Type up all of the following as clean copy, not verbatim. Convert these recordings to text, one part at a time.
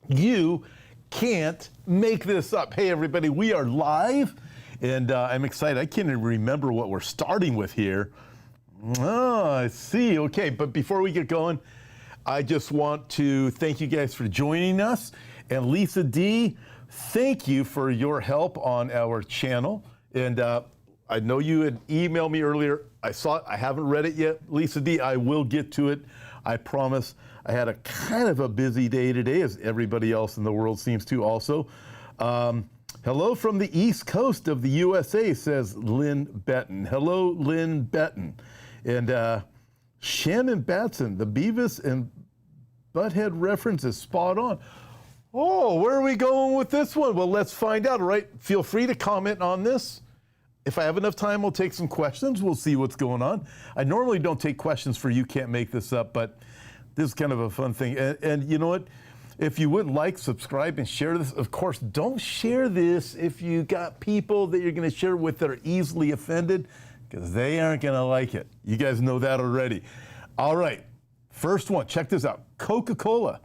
You can't make this up. Hey, everybody, we are live, and I'm excited. I can't even remember what we're starting with here. Oh, I see. Okay, but before we get going, I just want to thank you guys for joining us. And Lisa D, thank you for your help on our channel. And I know you had emailed me earlier. I saw it. I haven't read it yet. Lisa D, I will get to it. I promise. I had a kind of a busy day today, as everybody else in the world seems to also. Hello from the East Coast of the USA, says Lynn Betton. Hello, Lynn Betton. And Shannon Batson, the Beavis and Butthead reference is spot on. Oh, where are we going with this one? Well, let's find out, all right? Feel free to comment on this. If I have enough time, we'll take some questions. We'll see what's going on. I normally don't take questions for You Can't Make This Up, but this is kind of a fun thing. And you know what? If you would like, subscribe and share this. Of course, don't share this if you got people that you're going to share with that are easily offended, because they aren't going to like it. You guys know that already. All right. First one. Check this out. Coca-Cola.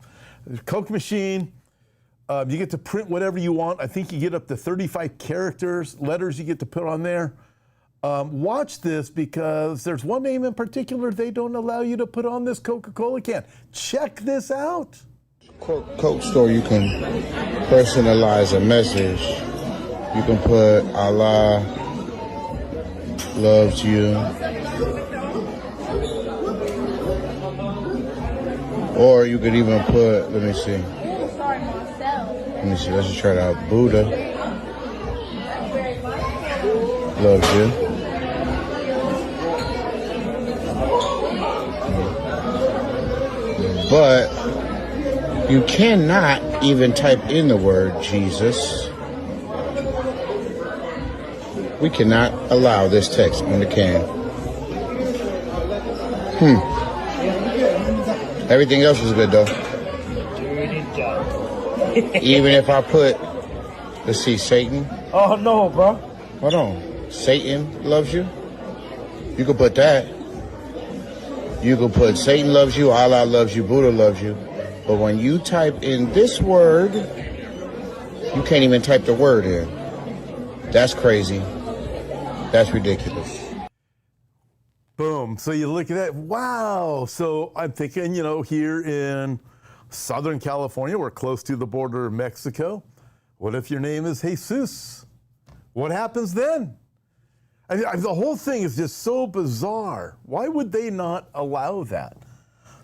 Coke machine. You get to print whatever you want. I think you get up to 35 characters, letters you get to put on there. Watch this, because there's one name in particular they don't allow you to put on this Coca-Cola can. Check this out. Coke store, you can personalize a message. You can put Allah loves you. Or you could even put, let me see. Let's just try it out. Buddha loves you. But you cannot even type in the word Jesus. We cannot allow this text on the can. Everything else is good though. Even if I put, let's see, Satan. Oh, no, bro. Hold on. Satan loves you. You can put that. You can put Satan loves you, Allah loves you, Buddha loves you. But when you type in this word, you can't even type the word in. That's crazy. That's ridiculous. Boom. So you look at that. Wow. So I'm thinking, you know, here in Southern California, we're close to the border of Mexico. What if your name is Jesus? What happens then? The whole thing is just so bizarre. Why would they not allow that?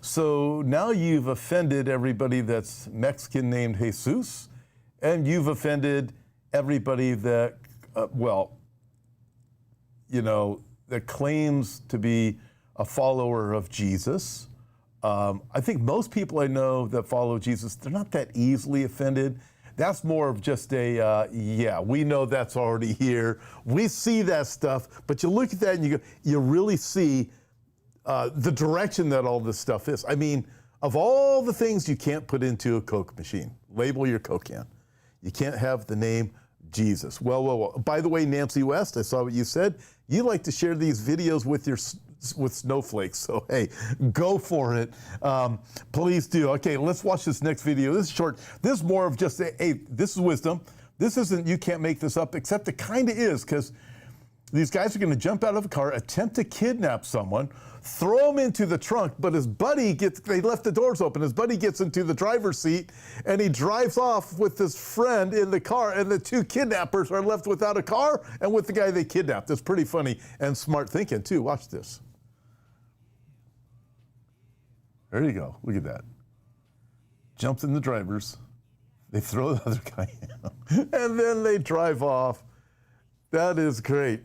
So now you've offended everybody that's Mexican named Jesus, and you've offended everybody that, that claims to be a follower of Jesus. I think most people I know that follow Jesus, they're not that easily offended. That's more of just a, we know that's already here. We see that stuff, but you look at that and you really see the direction that all this stuff is. I mean, of all the things you can't put into a Coke machine, label your Coke can. You can't have the name Jesus. Well. By the way, Nancy West, I saw what you said. You like to share these videos with snowflakes. So, hey, go for it. Please do. Okay, let's watch this next video. This is short. This is more of just this is wisdom. This isn't, you can't make this up, except it kind of is, because these guys are going to jump out of a car, attempt to kidnap someone, throw him into the trunk, but his buddy they left the doors open. His buddy gets into the driver's seat, and he drives off with his friend in the car, and the two kidnappers are left without a car and with the guy they kidnapped. It's pretty funny and smart thinking, too. Watch this. There you go. Look at that. Jumps in the driver's. They throw the other guy in, and then they drive off. That is great.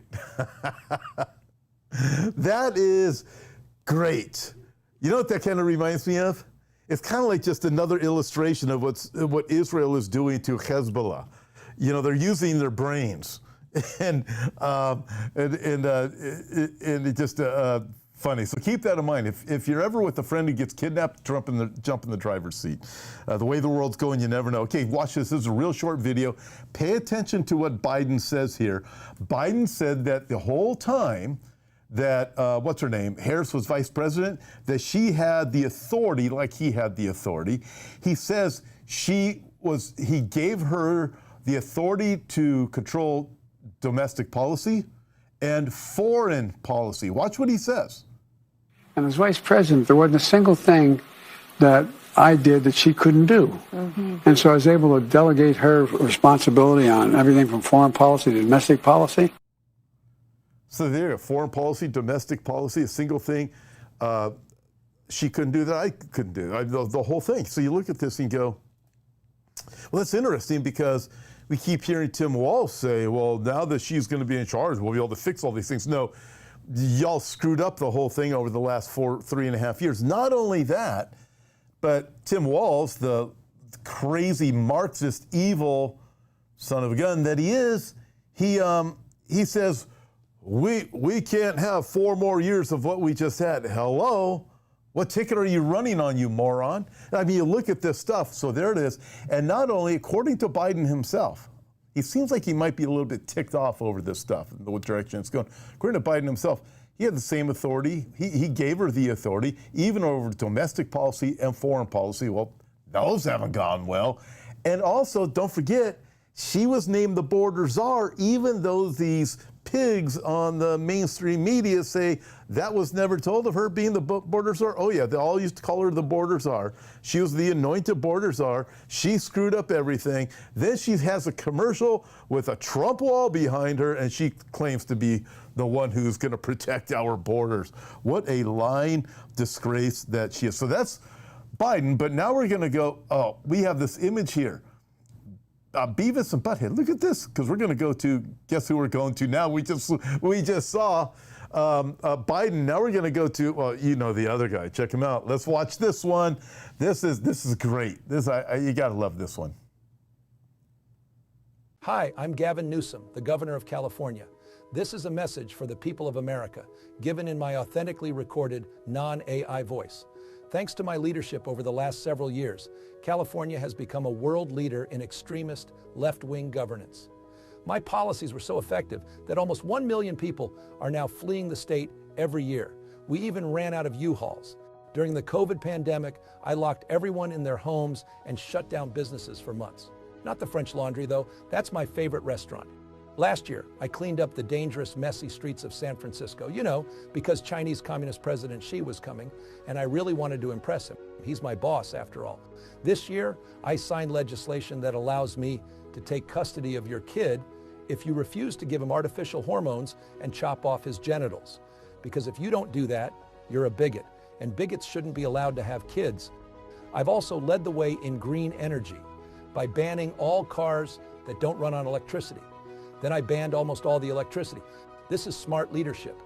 That is great. You know what that kind of reminds me of? It's kind of like just another illustration of what Israel is doing to Hezbollah. You know, they're using their brains, and it just funny. So keep that in mind. If you're ever with a friend who gets kidnapped, jump in the driver's seat. The way the world's going, you never know. Okay, watch this. This is a real short video. Pay attention to what Biden says here. Biden said that the whole time that, what's her name, Harris was vice president, that she had the authority like he had the authority. He says he gave her the authority to control domestic policy and foreign policy. Watch what he says. And as vice president, there wasn't a single thing that I did that she couldn't do. Mm-hmm. And so I was able to delegate her responsibility on everything from foreign policy to domestic policy. So there, foreign policy, domestic policy, a single thing she couldn't do that I couldn't do, the whole thing. So you look at this and go, well, that's interesting because we keep hearing Tim Walz say, well, now that she's going to be in charge, we'll be able to fix all these things. No, y'all screwed up the whole thing over the last 3.5 years. Not only that, but Tim Walz, the crazy Marxist, evil son of a gun that he is, he says, we can't have 4 more years of what we just had. Hello? What ticket are you running on, you moron? I mean, you look at this stuff, so there it is. And not only, according to Biden himself, he seems like he might be a little bit ticked off over this stuff, in the direction it's going. According to Biden himself, he had the same authority. He gave her the authority, even over domestic policy and foreign policy. Well, those haven't gone well. And also, don't forget, she was named the border czar, even though these pigs on the mainstream media say that was never told of her being the border czar. Oh yeah, they all used to call her the border czar. She was the anointed border czar. She screwed up everything. Then she has a commercial with a Trump wall behind her, and she claims to be the one who's going to protect our borders. What a lying disgrace that she is. So that's Biden, but now we're going to go, oh, we have this image here. Beavis and Butthead. Look at this, because we're going to go to, guess who we're going to now? We just saw Biden. Now we're going to go to, well, you know the other guy. Check him out. Let's watch this one. This is great. You got to love this one. Hi, I'm Gavin Newsom, the governor of California. This is a message for the people of America, given in my authentically recorded, non-AI voice. Thanks to my leadership over the last several years, California has become a world leader in extremist, left-wing governance. My policies were so effective that almost 1 million people are now fleeing the state every year. We even ran out of U-Hauls. During the COVID pandemic, I locked everyone in their homes and shut down businesses for months. Not the French Laundry, though. That's my favorite restaurant. Last year, I cleaned up the dangerous, messy streets of San Francisco, because Chinese Communist President Xi was coming, and I really wanted to impress him. He's my boss, after all. This year, I signed legislation that allows me to take custody of your kid if you refuse to give him artificial hormones and chop off his genitals. Because if you don't do that, you're a bigot, and bigots shouldn't be allowed to have kids. I've also led the way in green energy by banning all cars that don't run on electricity. Then I banned almost all the electricity. This is smart leadership.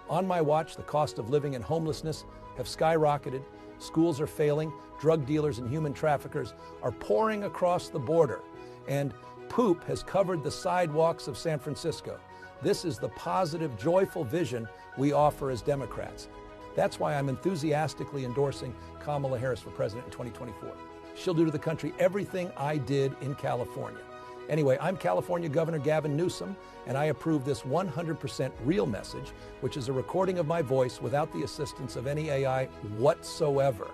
On my watch, the cost of living and homelessness have skyrocketed. Schools are failing. Drug dealers and human traffickers are pouring across the border. And poop has covered the sidewalks of San Francisco. This is the positive, joyful vision we offer as Democrats. That's why I'm enthusiastically endorsing Kamala Harris for president in 2024. She'll do to the country everything I did in California. Anyway, I'm California Governor Gavin Newsom, and I approve this 100% real message, which is a recording of my voice without the assistance of any AI whatsoever.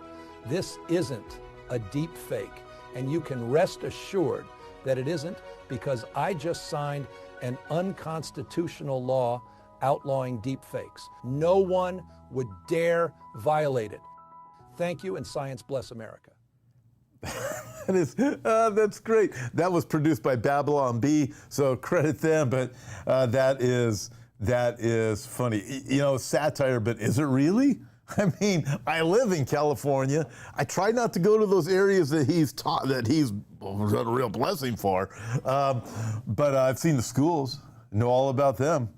This isn't a deep fake, and you can rest assured that it isn't, because I just signed an unconstitutional law outlawing deep fakes. No one would dare violate it. Thank you, and science bless America. That's great. That was produced by Babylon Bee, so credit them. But that is funny. Satire, but is it really? I mean, I live in California. I try not to go to those areas that he's a real blessing for. But I've seen the schools, know all about them,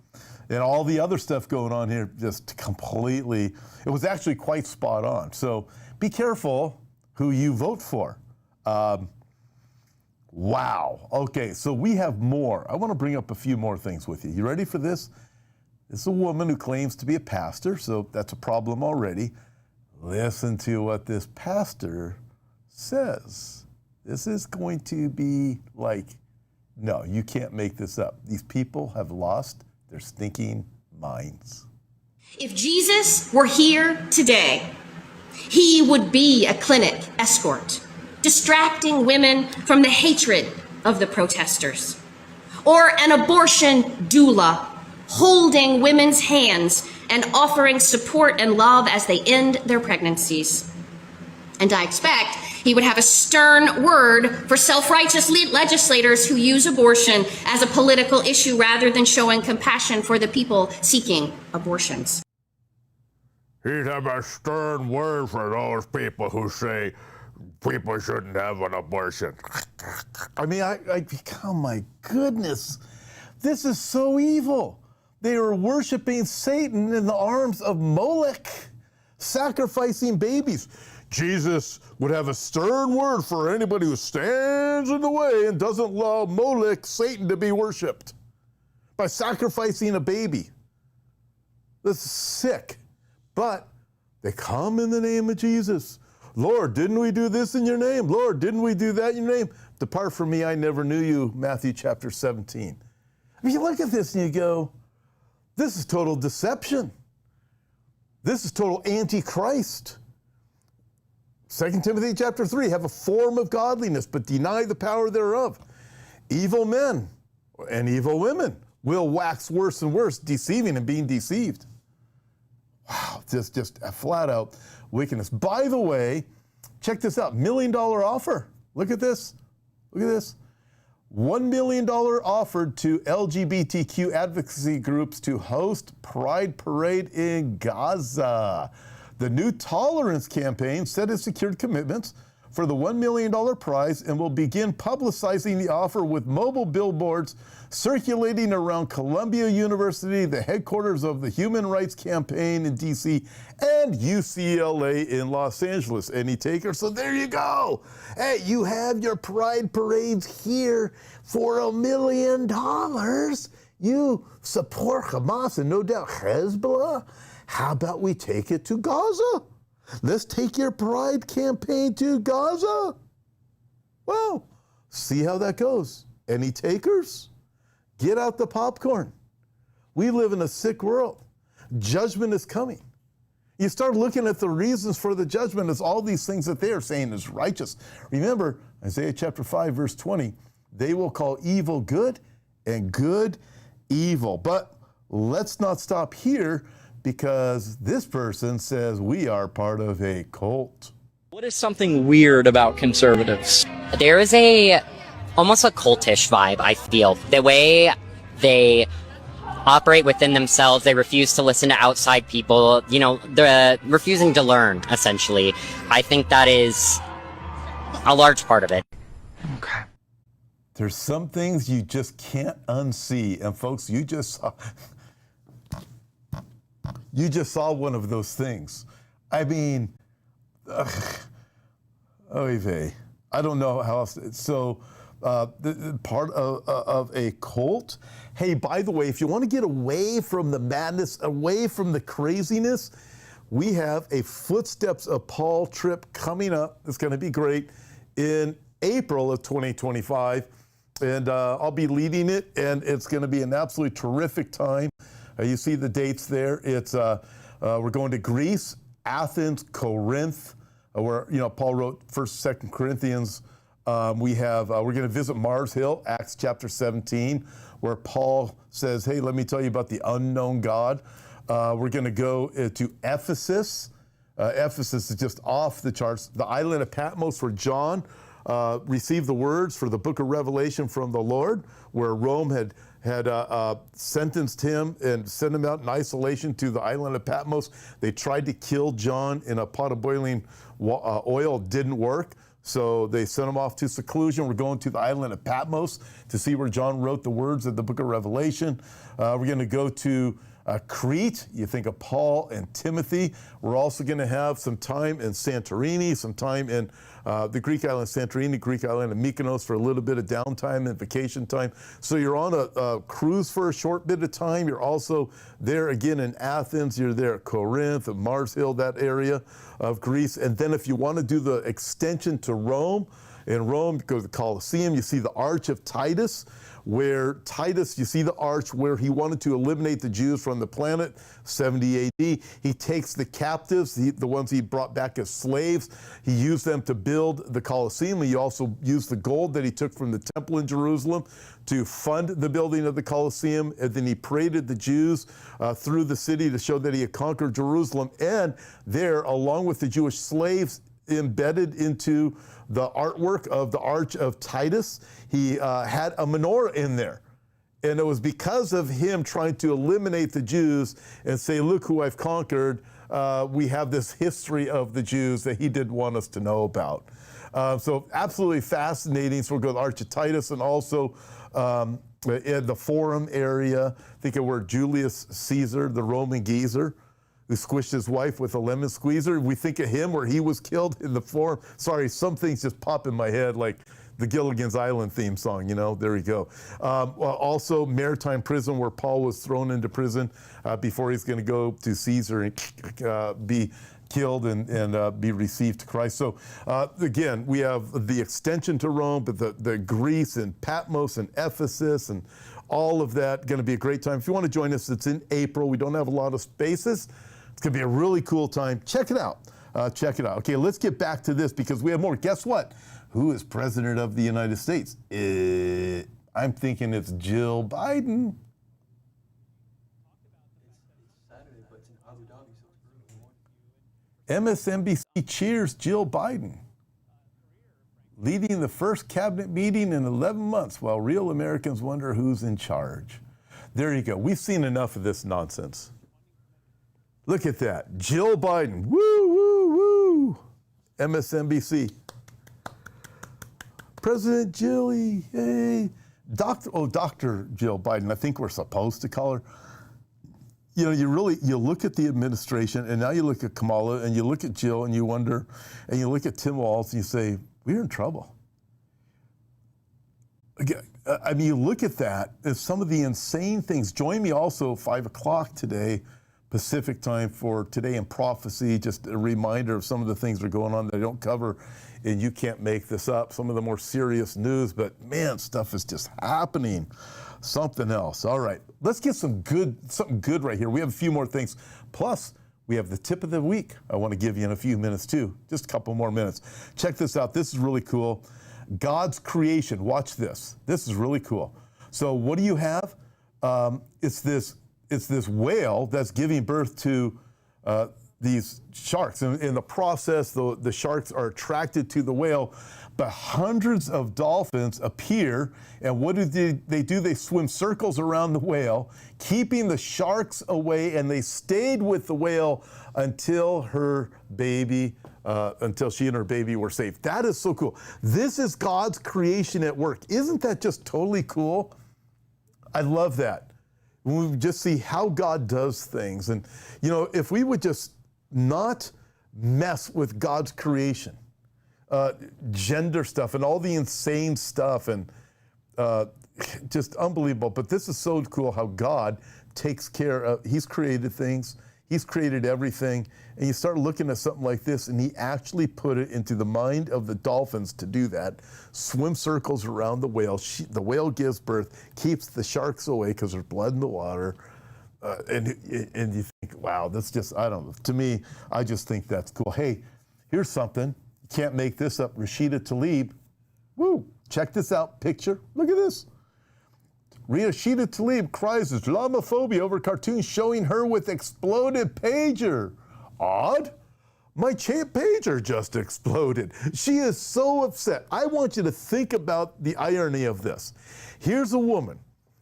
and all the other stuff going on here. Just completely, it was actually quite spot on. So be careful who you vote for. Wow. Okay, so we have more. I want to bring up a few more things with you. You ready for this? This is a woman who claims to be a pastor, so that's a problem already. Listen to what this pastor says. This is going to be like, no, you can't make this up. These people have lost their stinking minds. If Jesus were here today, he would be a clinic escort, distracting women from the hatred of the protesters, or an abortion doula, holding women's hands and offering support and love as they end their pregnancies. And I expect he would have a stern word for self-righteous legislators who use abortion as a political issue rather than showing compassion for the people seeking abortions. He'd have a stern word for those people who say people shouldn't have an abortion. I mean, oh my goodness, this is so evil. They are worshiping Satan in the arms of Molech, sacrificing babies. Jesus would have a stern word for anybody who stands in the way and doesn't allow Molech, Satan, to be worshipped by sacrificing a baby. This is sick. But they come in the name of Jesus. Lord, didn't we do this in your name? Lord, didn't we do that in your name? Depart from me, I never knew you, Matthew chapter 17. I mean, you look at this and you go, this is total deception. This is total antichrist. 2 Timothy chapter 3, have a form of godliness, but deny the power thereof. Evil men and evil women will wax worse and worse, deceiving and being deceived. Wow, just a flat out wickedness. By the way, check this out, $1 million offer. Look at this, look at this. $1 million offered to LGBTQ advocacy groups to host Pride Parade in Gaza. The new Tolerance campaign said it secured commitments for the $1 million prize and will begin publicizing the offer with mobile billboards circulating around Columbia University, the headquarters of the Human Rights Campaign in DC, and UCLA in Los Angeles. Any takers? So there you go. Hey, you have your pride parades here for $1 million. You support Hamas and no doubt Hezbollah. How about we take it to Gaza? Let's take your pride campaign to Gaza. Well, see how that goes. Any takers? Get out the popcorn. We live in a sick world. Judgment is coming. You start looking at the reasons for the judgment as all these things that they are saying is righteous. Remember, Isaiah chapter 5, verse 20, they will call evil good and good evil. But let's not stop here, because this person says we are part of a cult. What is something weird about conservatives? There is almost a cultish vibe, I feel. The way they operate within themselves, they refuse to listen to outside people, they're refusing to learn, essentially. I think that is a large part of it. Okay. There's some things you just can't unsee. And folks, you just saw one of those things. I mean, I don't know how else. So, part of a cult. Hey, by the way, if you want to get away from the madness, away from the craziness, we have a Footsteps of Paul trip coming up. It's going to be great in April of 2025. And I'll be leading it, and it's going to be an absolutely terrific time. You see the dates there. It's we're going to Greece, Athens, Corinth, where Paul wrote 1st, 2nd Corinthians. We're going to visit Mars Hill, Acts chapter 17, where Paul says, "Hey, let me tell you about the unknown God." We're going to go to Ephesus. Ephesus is just off the charts. The island of Patmos, where John received the words for the book of Revelation from the Lord, where Rome had sentenced him and sent him out in isolation to the island of Patmos. They tried to kill John in a pot of boiling oil. Didn't work. So they sent him off to seclusion. We're going to the island of Patmos to see where John wrote the words of the book of Revelation. We're going to go to Crete. You think of Paul and Timothy. We're also going to have some time in Santorini, some time in the Greek island Santorini, Greek island of Mykonos for a little bit of downtime and vacation time. So you're on a cruise for a short bit of time. You're also there again in Athens. You're there at Corinth, at Mars Hill, that area of Greece. And then if you want to do the extension to Rome, In Rome, you go to the Colosseum, you see the Arch of Titus, where Titus, you see the arch where he wanted to eliminate the Jews from the planet, 70 AD. He takes the captives, the ones he brought back as slaves. He used them to build the Colosseum. He also used the gold that he took from the temple in Jerusalem to fund the building of the Colosseum. And then he paraded the Jews through the city to show that he had conquered Jerusalem. And there, along with the Jewish slaves, embedded into the artwork of the Arch of Titus, he had a menorah in there. And it was because of him trying to eliminate the Jews and say, look who I've conquered, we have this history of the Jews that he didn't want us to know about. So absolutely fascinating. So we'll go to the Arch of Titus, and also in the Forum area, think of where Julius Caesar, the Roman geezer, who squished his wife with a lemon squeezer. We think of him where he was killed in the Forum. Sorry, some things just pop in my head, like the Gilligan's Island theme song, you know, there you go. Also, maritime prison where Paul was thrown into prison before he's going to go to Caesar and be killed and be received to Christ. So again, we have the extension to Rome, but the Greece and Patmos and Ephesus and all of that, going to be a great time. If you want to join us, it's in April. We don't have a lot of spaces. It's going to be a really cool time. Check it out. Check it out. Okay, let's get back to this because we have more. Guess what? Who is president of the United States? I'm thinking it's Jill Biden. MSNBC cheers Jill Biden, leading the first cabinet meeting in 11 months while real Americans wonder who's in charge. There you go. We've seen enough of this nonsense. Look at that. Jill Biden. Woo, woo, woo. MSNBC. President Jilly. Hey. Dr. Jill Biden. I think we're supposed to call her. You know, you look at the administration, and now you look at Kamala, and you look at Jill, and you wonder, and you look at Tim Walz, and you say, we're in trouble. Again, I mean, you look at that as some of the insane things. Join me also 5 o'clock today, Pacific time, for Today in Prophecy, just a reminder of some of the things that are going on that I don't cover, and you can't make this up. Some of the more serious news, but man, stuff is just happening. Something else. All right, let's get something good right here. We have a few more things. Plus, we have the tip of the week I want to give you in a few minutes too. Just a couple more minutes. Check this out. This is really cool. God's creation. Watch this. This is really cool. So what do you have? It's this whale that's giving birth to these sharks. And in the process, the sharks are attracted to the whale, but hundreds of dolphins appear, and what do? They swim circles around the whale, keeping the sharks away, and they stayed with the whale until until she and her baby were safe. That is so cool. This is God's creation at work. Isn't that just totally cool? I love that. When we just see how God does things. And, you know, if we would just not mess with God's creation, gender stuff and all the insane stuff and just unbelievable. But this is so cool how God takes care of, he's created things, he's created everything. And you start looking at something like this, and he actually put it into the mind of the dolphins to do that. Swim circles around the whale. The whale gives birth, keeps the sharks away because there's blood in the water. And you think, wow, that's just, I don't know. To me, I just think that's cool. Hey, here's something. You can't make this up. Rashida Tlaib. Woo, check this out. Picture. Look at this. Rashida Tlaib cries Islamophobia over cartoon showing her with exploded pager. Odd. My pager just exploded. She is so upset. I want you to think about the irony of this. Here's a woman,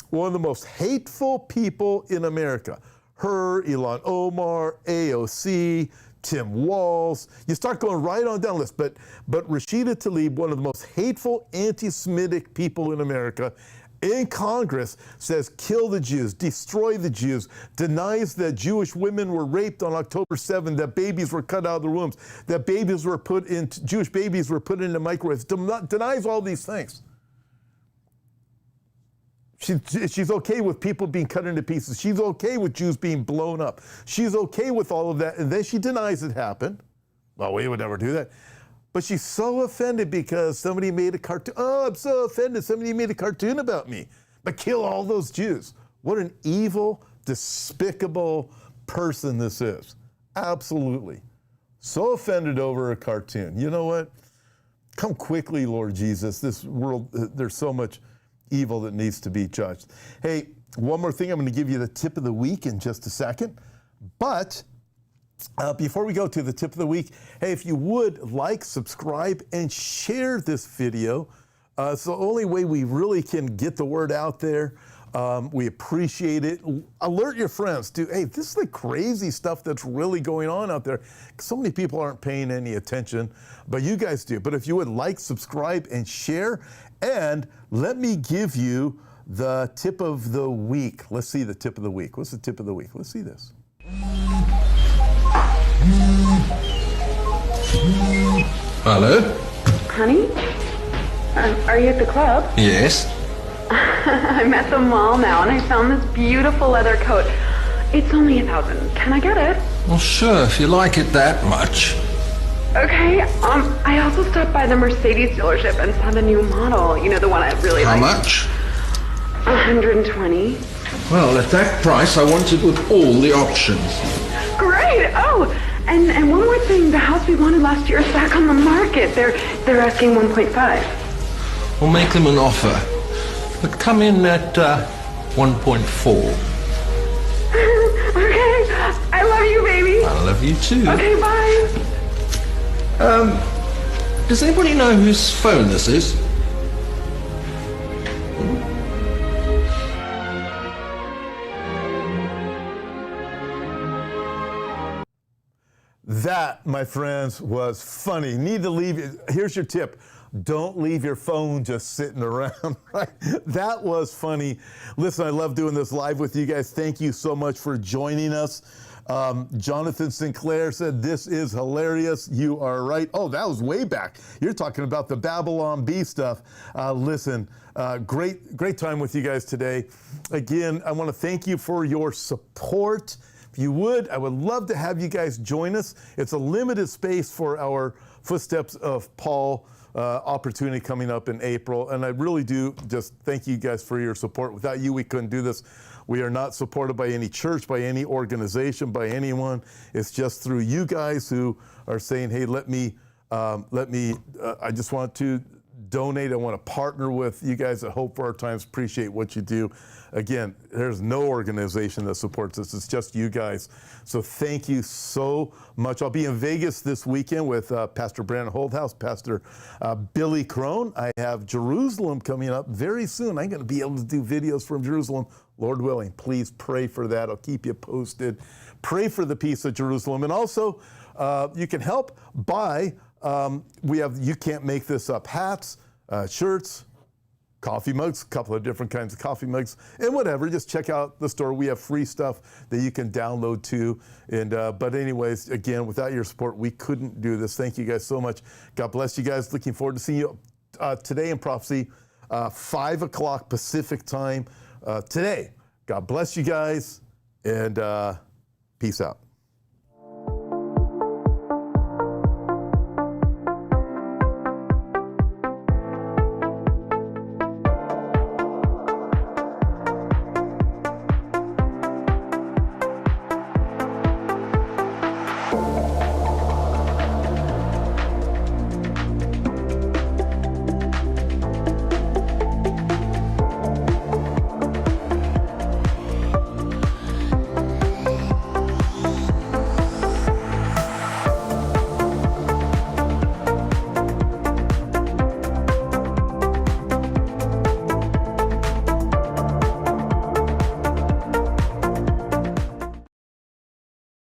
one of the most hateful people in America. Her, Ilhan Omar, AOC, Tim Walz. You start going right on down the list. But Rashida Tlaib, one of the most hateful anti-Semitic people in America, in Congress says kill the Jews, destroy the Jews, denies that Jewish women were raped on October 7th, that babies were cut out of their wombs, that Jewish babies were put into microwaves, denies all these things. She's okay with people being cut into pieces. She's okay with Jews being blown up. She's okay with all of that, and then she denies it happened. Well, we would never do that. But she's so offended because somebody made a cartoon. Oh, I'm so offended. Somebody made a cartoon about me. But kill all those Jews. What an evil, despicable person this is. Absolutely. So offended over a cartoon. You know what? Come quickly, Lord Jesus. This world, there's so much evil that needs to be judged. Hey, one more thing. I'm going to give you the tip of the week in just a second. But before we go to the tip of the week, hey, if you would like, subscribe, and share this video. It's the only way we really can get the word out there. We appreciate it. Alert your friends to, hey, this is the crazy stuff that's really going on out there. So many people aren't paying any attention, but you guys do. But if you would like, subscribe, and share, and let me give you the tip of the week. Let's see the tip of the week. What's the tip of the week? Let's see this. Hello? Honey? Are you at the club? Yes. I'm at the mall now, and I found this beautiful leather coat. It's only $1,000. Can I get it? Well, sure, if you like it that much. Okay, I also stopped by the Mercedes dealership and saw the new model. You know, the one I really like. How much? 120. Well, at that price, I want it with all the options. Great! Oh, and one more thing. The house we wanted last year is back on the market. They're asking 1.5. We'll make them an offer. But come in at 1.4. Okay, I love you, baby. I love you too. Okay, bye. Does anybody know whose phone this is? That, my friends, was funny. Need to leave it. Here's your tip. Don't leave your phone just sitting around, right? That was funny. Listen, I love doing this live with you guys. Thank you so much for joining us. Jonathan Sinclair said, this is hilarious. You are right. Oh, that was way back. You're talking about the Babylon Bee stuff. Listen, great time with you guys today. Again, I want to thank you for your support. If you would, I would love to have you guys join us. It's a limited space for our Footsteps of Paul opportunity coming up in April. And I really do just thank you guys for your support. Without you, we couldn't do this. We are not supported by any church, by any organization, by anyone. It's just through you guys who are saying, hey, I just want to donate. I want to partner with you guys at Hope for Our Times. Appreciate what you do. Again, there's no organization that supports us. It's just you guys. So thank you so much. I'll be in Vegas this weekend with Pastor Brandon Holdhouse, Pastor Billy Crone. I have Jerusalem coming up very soon. I'm going to be able to do videos from Jerusalem, Lord willing. Please pray for that. I'll keep you posted. Pray for the peace of Jerusalem. And also, you can help buy, we have You Can't Make This Up hats, shirts, coffee mugs, a couple of different kinds of coffee mugs, and whatever. Just check out the store. We have free stuff that you can download too. And but anyways, again, without your support, we couldn't do this. Thank you guys so much. God bless you guys. Looking forward to seeing you today in Prophecy, 5 o'clock Pacific time today. God bless you guys, and peace out.